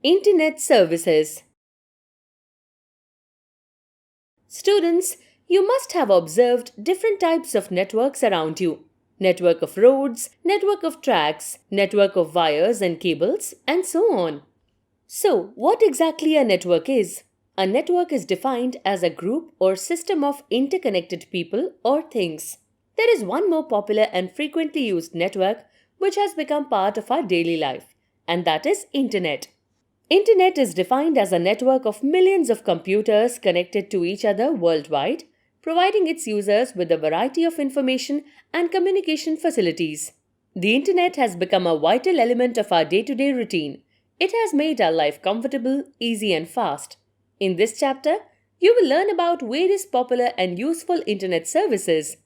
Internet services. Students, you must have observed different types of networks around you. Network of roads, network of tracks, network of wires and cables, and so on. So, what exactly a network is? A network is defined as a group or system of interconnected people or things. There is one more popular and frequently used network which has become part of our daily life, and that is Internet. Internet is defined as a network of millions of computers connected to each other worldwide, providing its users with a variety of information and communication facilities. The Internet has become a vital element of our day-to-day routine. It has made our life comfortable, easy and fast. In this chapter, you will learn about various popular and useful Internet services.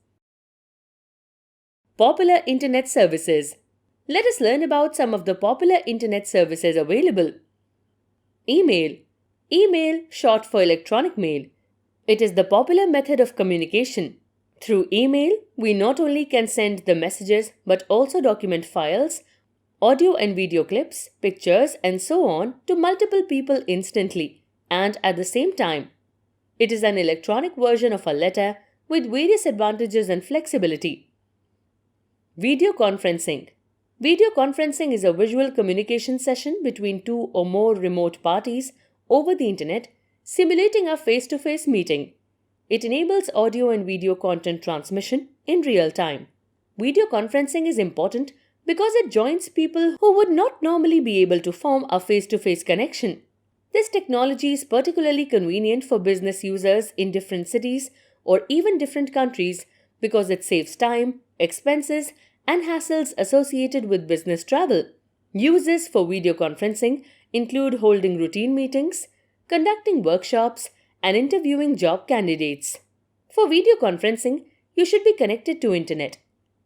Popular Internet services. Let us learn about some of the popular Internet services available. Email. Email, short for electronic mail. It is the popular method of communication. Through email, we not only can send the messages but also document files, audio and video clips, pictures, and so on to multiple people instantly and at the same time. It is an electronic version of a letter with various advantages and flexibility. Video conferencing. Video conferencing is a visual communication session between two or more remote parties over the internet, simulating a face-to-face meeting. It enables audio and video content transmission in real time. Video conferencing is important because it joins people who would not normally be able to form a face-to-face connection. This technology is particularly convenient for business users in different cities or even different countries because it saves time, expenses, and hassles associated with business travel. Uses for video conferencing include holding routine meetings, conducting workshops, and interviewing job candidates. For video conferencing, you should be connected to internet.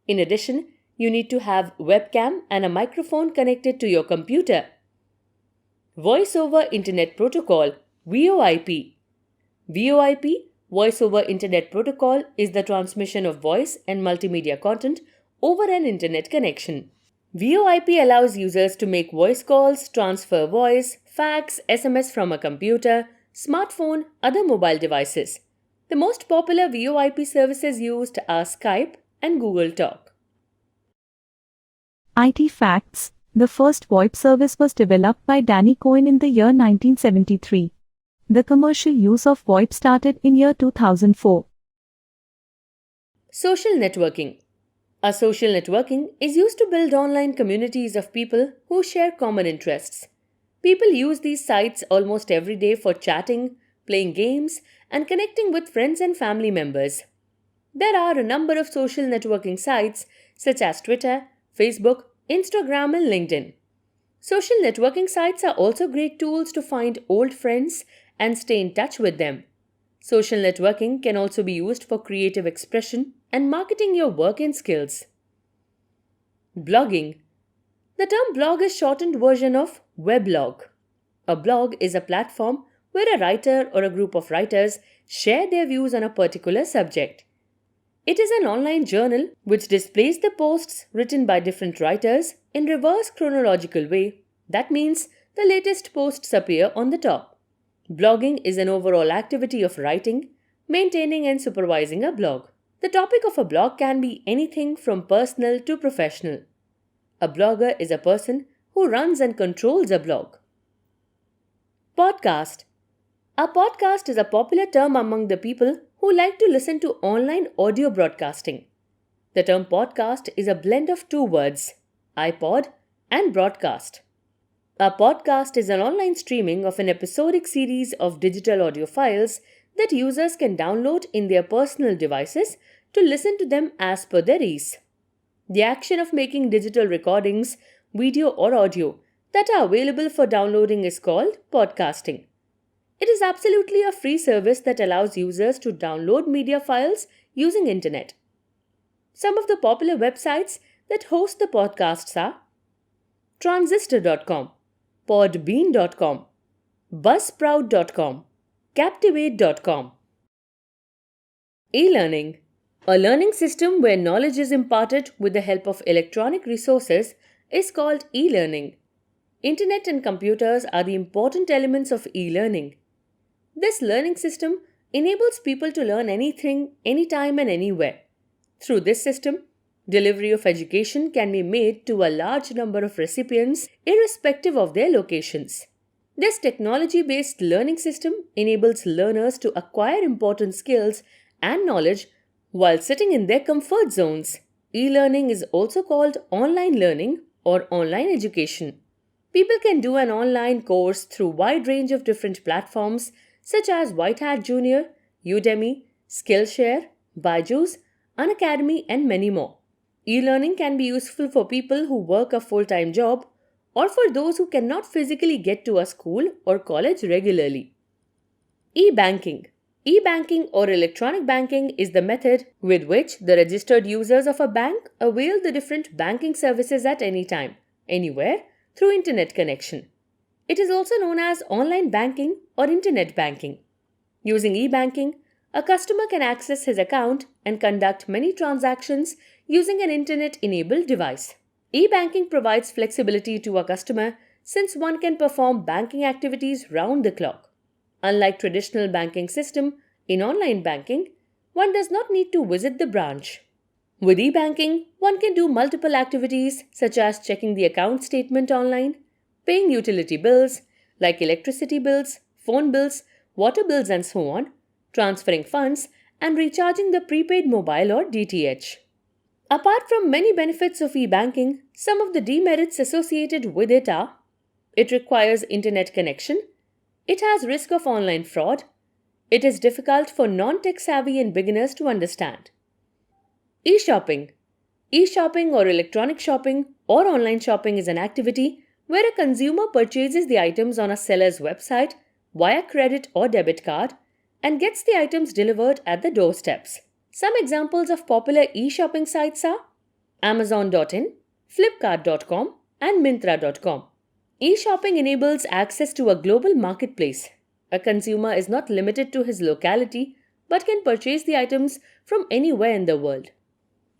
In addition, you need to have webcam and a microphone connected to your computer. Voice over Internet Protocol (VoIP). VoIP, Voice over Internet Protocol, is the transmission of voice and multimedia content over an internet connection. VoIP allows users to make voice calls, transfer voice, fax, SMS from a computer, smartphone, other mobile devices. The most popular VoIP services used are Skype and Google Talk. IT Facts. The first VoIP service was developed by Danny Cohen in the year 1973. The commercial use of VoIP started in year 2004. Social networking. A social networking is used to build online communities of people who share common interests. People use these sites almost every day for chatting, playing games, and connecting with friends and family members. There are a number of social networking sites such as Twitter, Facebook, Instagram, and LinkedIn. Social networking sites are also great tools to find old friends and stay in touch with them. Social networking can also be used for creative expression and marketing your work and skills. Blogging. The term blog is shortened version of weblog. A blog is a platform where a writer or a group of writers share their views on a particular subject. It is an online journal which displays the posts written by different writers in reverse chronological way. That means the latest posts appear on the top. Blogging is an overall activity of writing, maintaining and supervising a blog. The topic of a blog can be anything from personal to professional. A blogger is a person who runs and controls a blog. Podcast. A podcast is a popular term among the people who like to listen to online audio broadcasting. The term podcast is a blend of two words, iPod and broadcast. A podcast is an online streaming of an episodic series of digital audio files that users can download in their personal devices to listen to them as per their ease. The action of making digital recordings, video or audio that are available for downloading is called podcasting. It is absolutely a free service that allows users to download media files using internet. Some of the popular websites that host the podcasts are transistor.com, podbean.com, buzzsprout.com, captivate.com. E-learning. A learning system where knowledge is imparted with the help of electronic resources is called e-learning. Internet and computers are the important elements of e-learning. This learning system enables people to learn anything, anytime and anywhere. Through this system, delivery of education can be made to a large number of recipients irrespective of their locations. This technology-based learning system enables learners to acquire important skills and knowledge while sitting in their comfort zones. E-learning is also called online learning or online education. People can do an online course through a wide range of different platforms such as White Hat Junior, Udemy, Skillshare, Byju's, Unacademy and many more. E-learning can be useful for people who work a full-time job or for those who cannot physically get to a school or college regularly. E-banking. E-banking or electronic banking is the method with which the registered users of a bank avail the different banking services at any time, anywhere, through internet connection. It is also known as online banking or internet banking. Using e-banking, a customer can access his account and conduct many transactions using an internet-enabled device. E-banking provides flexibility to a customer since one can perform banking activities round the clock. Unlike traditional banking system, in online banking, one does not need to visit the branch. With e-banking, one can do multiple activities such as checking the account statement online, paying utility bills like electricity bills, phone bills, water bills and so on, transferring funds and recharging the prepaid mobile or DTH. Apart from many benefits of e-banking, some of the demerits associated with it are: it requires internet connection, it has risk of online fraud, it is difficult for non-tech savvy and beginners to understand. E-shopping. E-shopping or electronic shopping or online shopping is an activity where a consumer purchases the items on a seller's website via credit or debit card and gets the items delivered at the doorsteps. Some examples of popular e-shopping sites are Amazon.in, Flipkart.com and Myntra.com. E-shopping enables access to a global marketplace. A consumer is not limited to his locality but can purchase the items from anywhere in the world.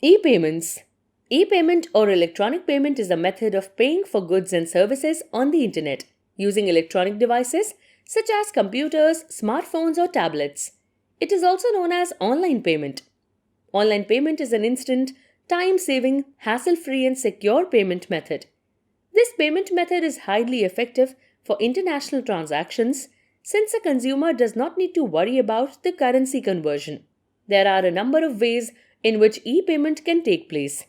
E-payments. E-payment or electronic payment is a method of paying for goods and services on the internet using electronic devices such as computers, smartphones or tablets. It is also known as online payment. Online payment is an instant, time-saving, hassle-free and secure payment method. This payment method is highly effective for international transactions since a consumer does not need to worry about the currency conversion. There are a number of ways in which e-payment can take place.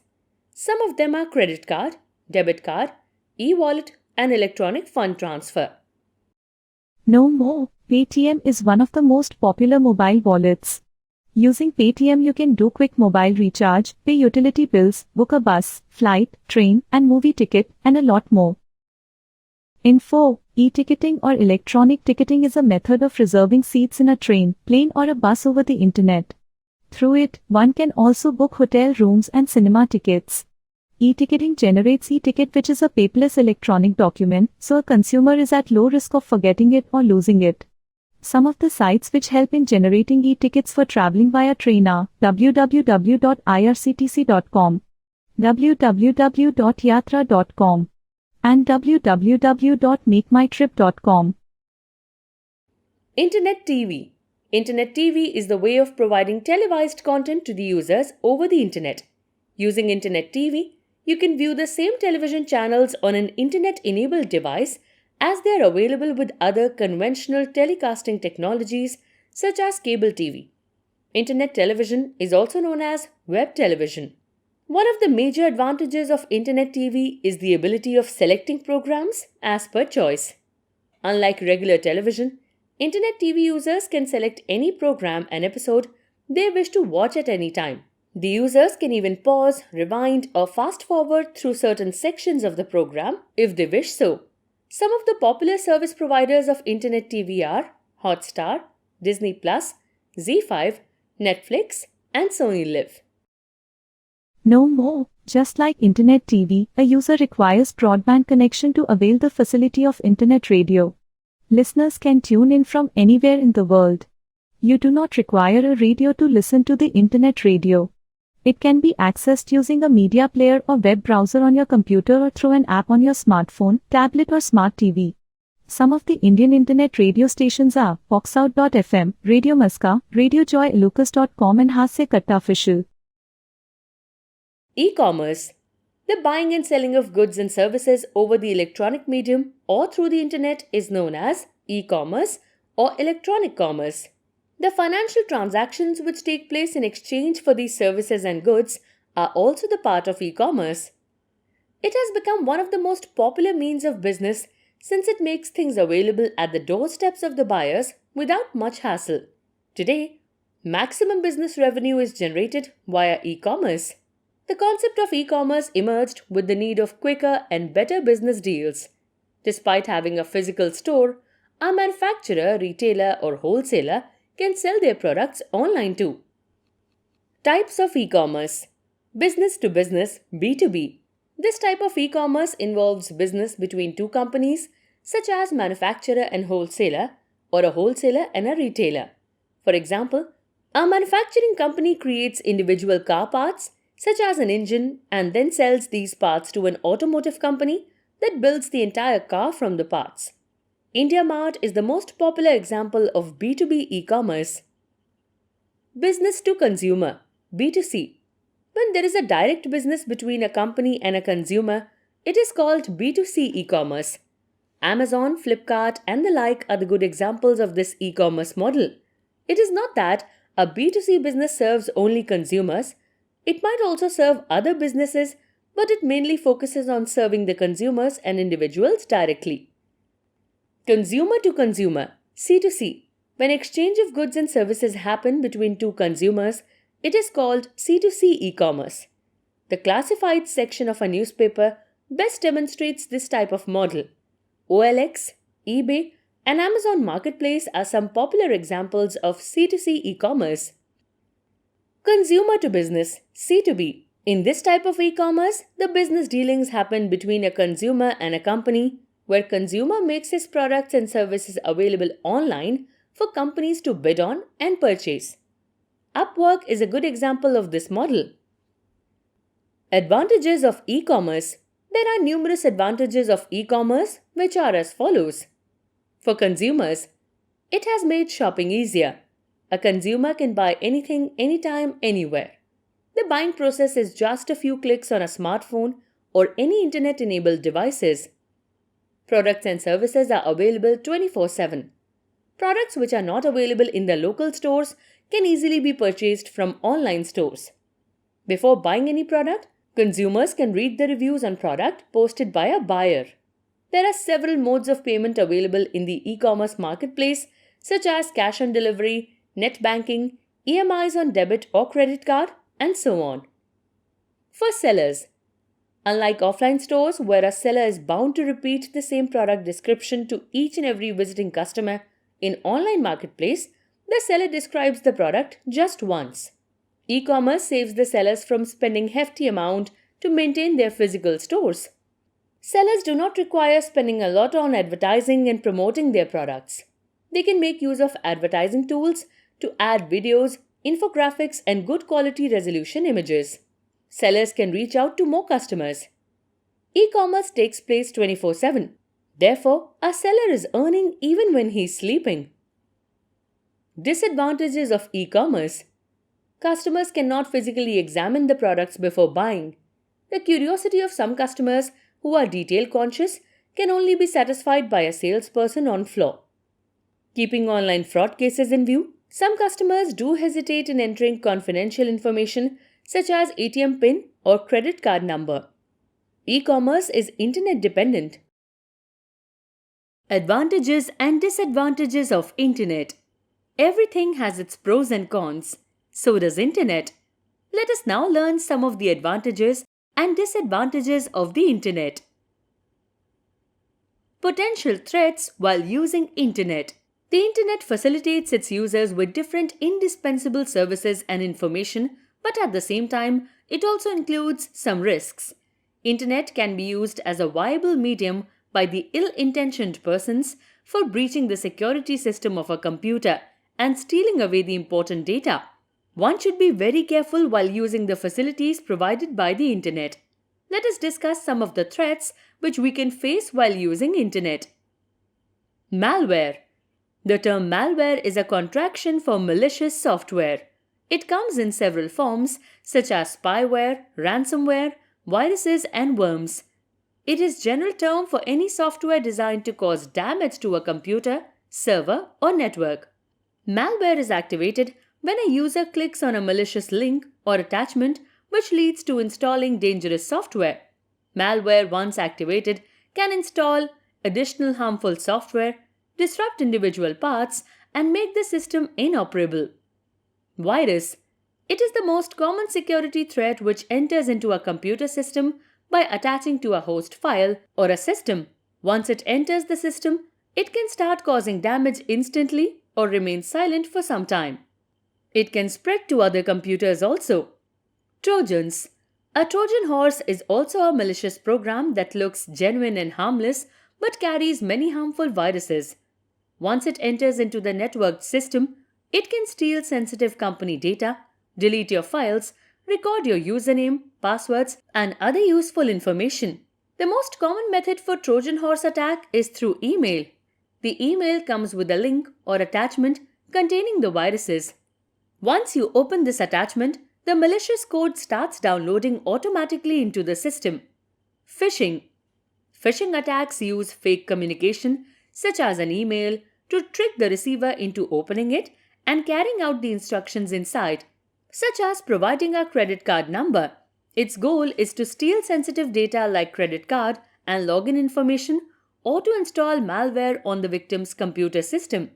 Some of them are credit card, debit card, e-wallet and electronic fund transfer. No more. Paytm is one of the most popular mobile wallets. Using Paytm you can do quick mobile recharge, pay utility bills, book a bus, flight, train and movie ticket and a lot more. Info. E-ticketing or electronic ticketing is a method of reserving seats in a train, plane or a bus over the internet. Through it, one can also book hotel rooms and cinema tickets. E-ticketing generates e-ticket, which is a paperless electronic document, so a consumer is at low risk of forgetting it or losing it. Some of the sites which help in generating e-tickets for traveling via train are www.irctc.com, www.yatra.com, and www.makemytrip.com. Internet TV. Internet TV is the way of providing televised content to the users over the internet. Using Internet TV, you can view the same television channels on an internet-enabled device as they are available with other conventional telecasting technologies such as cable TV. Internet television is also known as web television. One of the major advantages of Internet TV is the ability of selecting programs as per choice. Unlike regular television, Internet TV users can select any program and episode they wish to watch at any time. The users can even pause, rewind, or fast forward through certain sections of the program if they wish so. Some of the popular service providers of Internet TV are Hotstar, Disney Plus, ZEE5, Netflix, and Sony Live. No more. Just like Internet TV, a user requires broadband connection to avail the facility of Internet radio. Listeners can tune in from anywhere in the world. You do not require a radio to listen to the Internet radio. It can be accessed using a media player or web browser on your computer or through an app on your smartphone, tablet or smart TV. Some of the Indian internet radio stations are Foxout.fm, Radio Maska, Radio Joy Lucas.com and Hasya Katta Official. E-commerce. The buying and selling of goods and services over the electronic medium or through the internet is known as e-commerce or electronic commerce. The financial transactions which take place in exchange for these services and goods are also the part of e-commerce. It has become one of the most popular means of business since it makes things available at the doorsteps of the buyers without much hassle. Today, maximum business revenue is generated via e-commerce. The concept of e-commerce emerged with the need of quicker and better business deals. Despite having a physical store, a manufacturer, retailer, or wholesaler can sell their products online too. Types of e-commerce. Business to business, B2B. This type of e-commerce involves business between two companies, such as manufacturer and wholesaler, or a wholesaler and a retailer. For example, a manufacturing company creates individual car parts, such as an engine, and then sells these parts to an automotive company that builds the entire car from the parts. IndiaMart is the most popular example of B2B e-commerce. Business to consumer, B2C. When there is a direct business between a company and a consumer, it is called B2C e-commerce. Amazon, Flipkart, and the like are the good examples of this e-commerce model. It is not that a B2C business serves only consumers. It might also serve other businesses, but it mainly focuses on serving the consumers and individuals directly. Consumer to consumer, C2C. When exchange of goods and services happen between two consumers, it is called C2C e-commerce. The classifieds section of a newspaper best demonstrates this type of model. OLX, eBay, and Amazon Marketplace are some popular examples of C2C e-commerce. Consumer to business, C2B. In this type of e-commerce, the business dealings happen between a consumer and a company, where consumer makes his products and services available online for companies to bid on and purchase. Upwork is a good example of this model. Advantages of e-commerce. There are numerous advantages of e-commerce which are as follows. For consumers, it has made shopping easier. A consumer can buy anything, anytime, anywhere. The buying process is just a few clicks on a smartphone or any internet-enabled devices. Products and services are available 24/7. Products which are not available in the local stores can easily be purchased from online stores. Before buying any product, consumers can read the reviews on product posted by a buyer. There are several modes of payment available in the e-commerce marketplace, such as cash on delivery, net banking, EMIs on debit or credit card, and so on. For sellers, unlike offline stores where a seller is bound to repeat the same product description to each and every visiting customer, in online marketplace, the seller describes the product just once. E-commerce saves the sellers from spending hefty amount to maintain their physical stores. Sellers do not require spending a lot on advertising and promoting their products. They can make use of advertising tools to add videos, infographics, and good quality resolution images. Sellers can reach out to more customers. E-commerce takes place 24/7. Therefore, a seller is earning even when he is sleeping. Disadvantages of e-commerce. Customers cannot physically examine the products before buying. The curiosity of some customers who are detail conscious can only be satisfied by a salesperson on floor. Keeping online fraud cases in view, some customers do hesitate in entering confidential information such as ATM PIN or credit card number. E-commerce is internet dependent. Advantages and disadvantages of internet. Everything has its pros and cons. So does internet. Let us now learn some of the advantages and disadvantages of the internet. Potential threats while using internet. The internet facilitates its users with different indispensable services and information, but at the same time, it also includes some risks. Internet can be used as a viable medium by the ill-intentioned persons for breaching the security system of a computer and stealing away the important data. One should be very careful while using the facilities provided by the internet. Let us discuss some of the threats which we can face while using internet. Malware. The term malware is a contraction for malicious software. It comes in several forms such as spyware, ransomware, viruses and worms. It is a general term for any software designed to cause damage to a computer, server or network. Malware is activated when a user clicks on a malicious link or attachment which leads to installing dangerous software. Malware, once activated, can install additional harmful software, disrupt individual parts, and make the system inoperable. Virus. It is the most common security threat which enters into a computer system by attaching to a host file or a system. Once it enters the system, it can start causing damage instantly or remain silent for some time. It can spread to other computers also. Trojans. A Trojan horse is also a malicious program that looks genuine and harmless but carries many harmful viruses. Once it enters into the networked system, it can steal sensitive company data, delete your files, record your username, passwords, and other useful information. The most common method for Trojan horse attack is through email. The email comes with a link or attachment containing the viruses. Once you open this attachment, the malicious code starts downloading automatically into the system. Phishing. Phishing attacks use fake communication, such as an email, to trick the receiver into opening it and carrying out the instructions inside, such as providing a credit card number. Its goal is to steal sensitive data like credit card and login information or to install malware on the victim's computer system.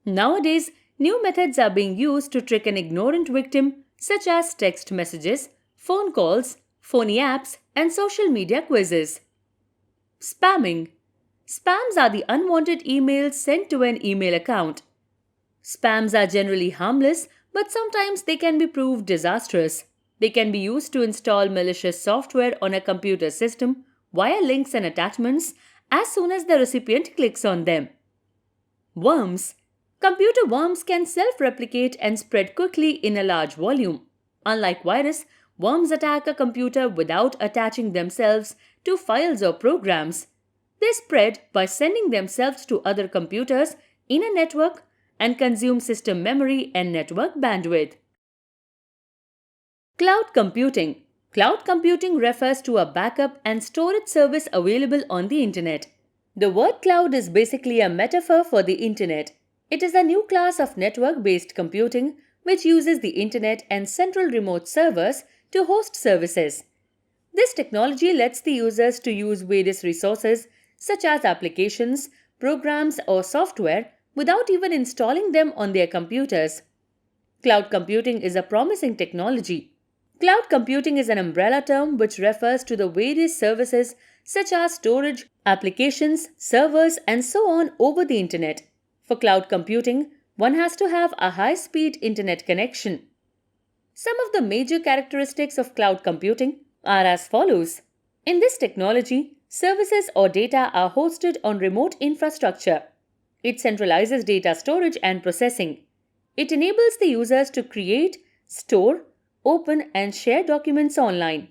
Nowadays, new methods are being used to trick an ignorant victim, such as text messages, phone calls, phony apps, and social media quizzes. Spamming. Spams are the unwanted emails sent to an email account. Spams are generally harmless, but sometimes they can be proved disastrous. They can be used to install malicious software on a computer system via links and attachments as soon as the recipient clicks on them. Worms. Computer worms can self-replicate and spread quickly in a large volume. Unlike virus, worms attack a computer without attaching themselves to files or programs. They spread by sending themselves to other computers in a network and consume system memory and network bandwidth. Cloud computing. Cloud computing refers to a backup and storage service available on the internet. The word cloud is basically a metaphor for the internet. It is a new class of network-based computing which uses the internet and central remote servers to host services. This technology lets the users to use various resources such as applications, programs or software without even installing them on their computers. Cloud computing is a promising technology. Cloud computing is an umbrella term which refers to the various services such as storage, applications, servers, and so on over the internet. For cloud computing, one has to have a high-speed internet connection. Some of the major characteristics of cloud computing are as follows. In this technology, services or data are hosted on remote infrastructure. It centralizes data storage and processing. It enables the users to create, store, open and share documents online.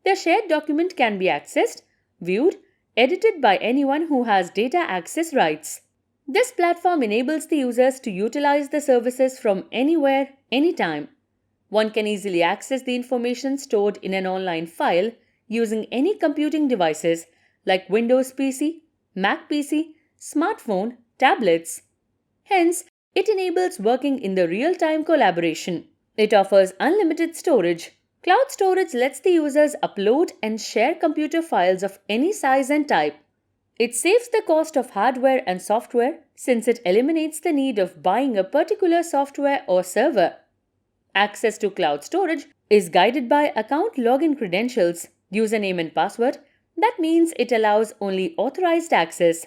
The shared document can be accessed, viewed, edited by anyone who has data access rights. This platform enables the users to utilize the services from anywhere, anytime. One can easily access the information stored in an online file using any computing devices like Windows PC, Mac PC, smartphone, tablets. Hence, it enables working in the real-time collaboration. It offers unlimited storage. Cloud storage lets the users upload and share computer files of any size and type. It saves the cost of hardware and software since it eliminates the need of buying a particular software or server. Access to cloud storage is guided by account login credentials, username and password. That means it allows only authorized access.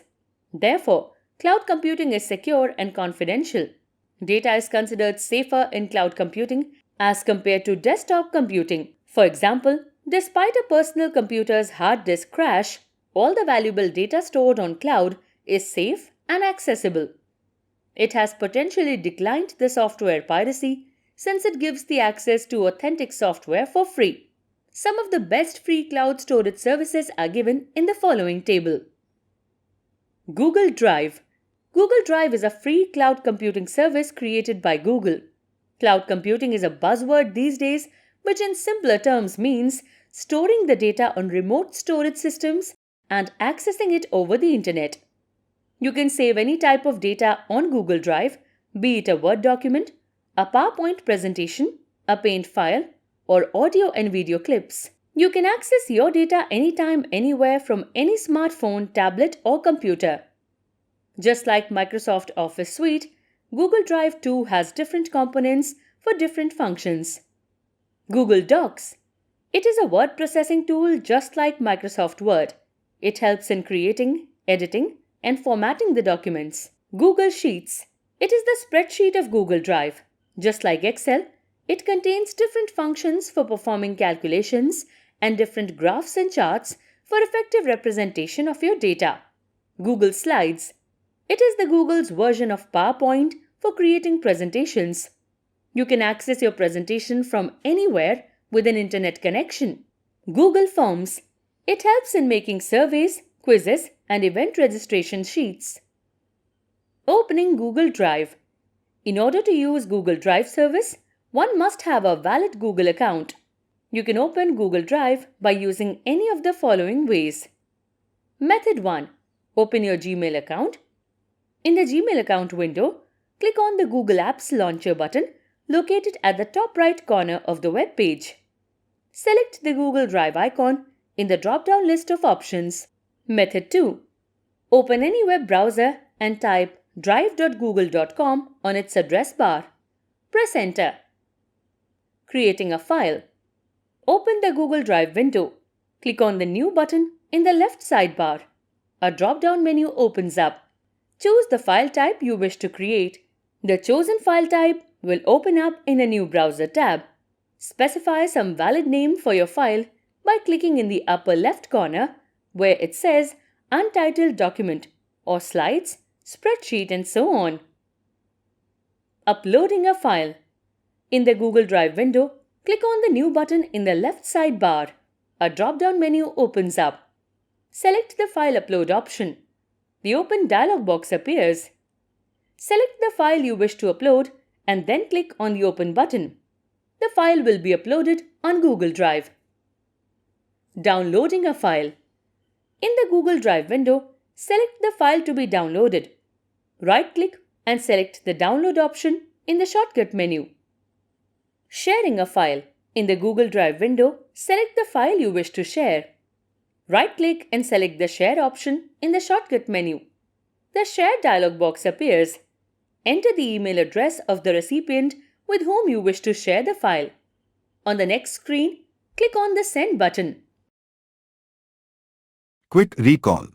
Therefore, cloud computing is secure and confidential. Data is considered safer in cloud computing as compared to desktop computing. For example, despite a personal computer's hard disk crash, all the valuable data stored on cloud is safe and accessible. It has potentially declined the software piracy, since it gives the access to authentic software for free. Some of the best free cloud storage services are given in the following table. Google Drive. Google Drive is a free cloud computing service created by Google. Cloud computing is a buzzword these days, which in simpler terms means storing the data on remote storage systems and accessing it over the internet. You can save any type of data on Google Drive, be it a Word document, a PowerPoint presentation, a Paint file, or audio and video clips. You can access your data anytime, anywhere from any smartphone, tablet, or computer. Just like Microsoft Office Suite, Google Drive too has different components for different functions. Google Docs. It is a word processing tool just like Microsoft Word. It helps in creating, editing, and formatting the documents. Google Sheets. It is the spreadsheet of Google Drive. Just like Excel, it contains different functions for performing calculations and different graphs and charts for effective representation of your data. Google Slides. It is the Google's version of PowerPoint for creating presentations. You can access your presentation from anywhere with an internet connection. Google Forms. It helps in making surveys, quizzes, and event registration sheets. Opening Google Drive. In order to use Google Drive service, one must have a valid Google account. You can open Google Drive by using any of the following ways. Method 1. Open your Gmail account. In the Gmail account window, click on the Google Apps Launcher button located at the top right corner of the web page. Select the Google Drive icon in the drop-down list of options. Method 2. Open any web browser and type drive.google.com on its address bar. Press Enter. Creating a file. Open the Google Drive window. Click on the New button in the left sidebar. A drop-down menu opens up. Choose the file type you wish to create. The chosen file type will open up in a new browser tab. Specify some valid name for your file by clicking in the upper left corner where it says Untitled Document or Slides, Spreadsheet, and so on. Uploading a file. In the Google Drive window, click on the New button in the left sidebar. A drop-down menu opens up. Select the File Upload option. The open dialog box appears. Select the file you wish to upload and then click on the Open button. The file will be uploaded on Google Drive. Downloading a file. In the Google Drive window, select the file to be downloaded. Right-click and select the Download option in the shortcut menu. Sharing a file. In the Google Drive window, select the file you wish to share. Right-click and select the Share option in the shortcut menu. The Share dialog box appears. Enter the email address of the recipient with whom you wish to share the file. On the next screen, click on the Send button. Quick recall.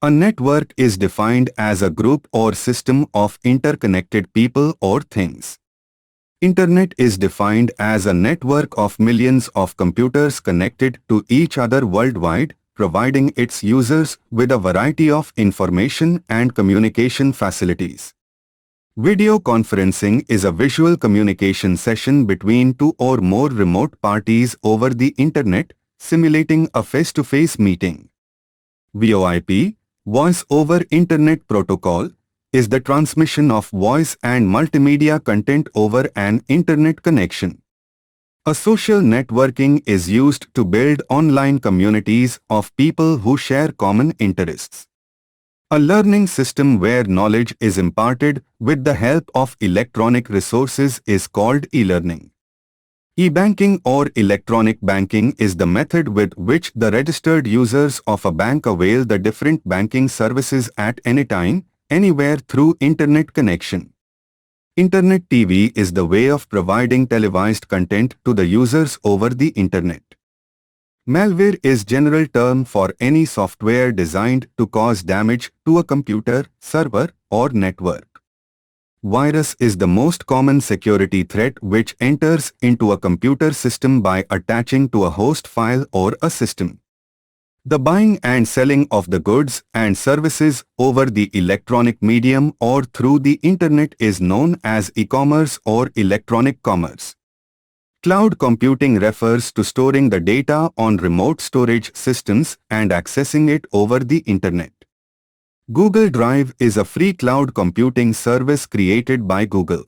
A network is defined as a group or system of interconnected people or things. Internet is defined as a network of millions of computers connected to each other worldwide, providing its users with a variety of information and communication facilities. Video conferencing is a visual communication session between two or more remote parties over the Internet, simulating a face-to-face meeting. VoIP, Voice over Internet Protocol, is the transmission of voice and multimedia content over an Internet connection. A social networking is used to build online communities of people who share common interests. A learning system where knowledge is imparted with the help of electronic resources is called e-learning. E-banking or electronic banking is the method with which the registered users of a bank avail the different banking services at any time, anywhere through Internet connection. Internet TV is the way of providing televised content to the users over the Internet. Malware is general term for any software designed to cause damage to a computer, server, or network. Virus is the most common security threat which enters into a computer system by attaching to a host file or a system. The buying and selling of the goods and services over the electronic medium or through the internet is known as e-commerce or electronic commerce. Cloud computing refers to storing the data on remote storage systems and accessing it over the internet. Google Drive is a free cloud computing service created by Google.